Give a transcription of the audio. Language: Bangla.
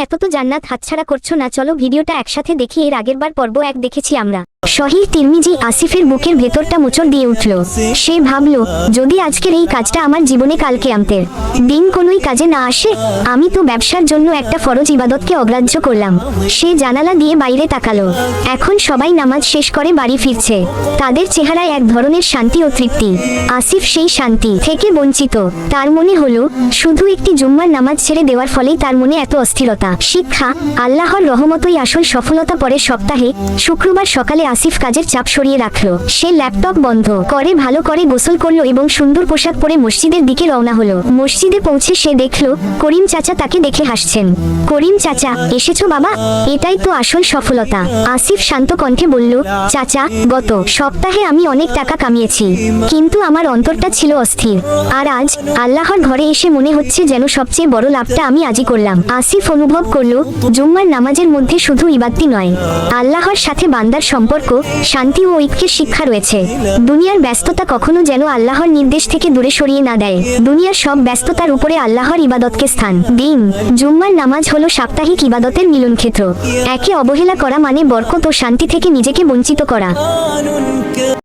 এত তো জান্নাত হাতছাড়া করছো না, চলো ভিডিওটা একসাথে দেখি। এর আগেরবার পর্ব 1 দেখেছি আমরা। সহিহ তিরমিজি। আসিফের বুকের ভেতরটা মোচড় দিয়ে উঠল। সে ভাবল, যদি আজকের এই কাজটা আমার জীবনে কাল কিয়ামতের দিন কোনোই কাজে না আসে, আমি তো ব্যবসার জন্য একটা ফরজ ইবাদতকে অগ্রাহ্য করলাম। সে জানালা দিয়ে বাইরে তাকালো। এখন সবাই নামাজ শেষ করে বাড়ি ফিরছে। তাদের চেহারায় এক ধরনের শান্তি ও তৃপ্তি। আসিফ সেই শান্তি থেকে বঞ্চিত। তার মনে হলো, শুধু একটি জুম্মার নামাজ ছেড়ে দেওয়ার ফলেই তার মনে এত অস্থিরতা। শিক্ষা, আল্লাহর রহমতই আসল সফলতা। পরের সপ্তাহে শুক্রবার সকালে আসিফ কাজের চাপ সরিয়ে রাখলো। সে ল্যাপটপ বন্ধ করে ভালো করে গোসল করলো এবং সুন্দর পোশাক পরে মসজিদের দিকে রওনা হলো। মসজিদে পৌঁছে সে দেখলো করিম চাচা তাকে দেখে হাসছেন। করিম চাচা, এসেছো বাবা? এটাই তো আসল সফলতা। আসিফ শান্ত কণ্ঠে বলল, চাচা, গত সপ্তাহে আমি অনেক টাকা কামিয়েছি, কিন্তু আমার অন্তরটা ছিল অস্থির। আর আজ আল্লাহর ঘরে এসে মনে হচ্ছে যেন সবচেয়ে বড় লাভটা আমি আজই করলাম। আসিফ অনুভব করলো, জুম্মার নামাজের মধ্যে শুধু ইবাদতি নয়, আল্লাহর সাথে বান্দার সম্পর্ক, শান্তি ও ঐক্যের শিক্ষা রয়েছে। দুনিয়ার ব্যস্ততা কখনো যেন আল্লাহর নির্দেশ থেকে দূরে সরিয়ে না দেয়। দুনিয়ার সব ব্যস্ততার উপরে আল্লাহর ইবাদতকে স্থান দিন। জুম্মার নামাজ হলো সাপ্তাহিক ইবাদতের মিলনক্ষেত্র। একে অবহেলা করা মানে বরকত ও শান্তি থেকে নিজেকে বঞ্চিত করা।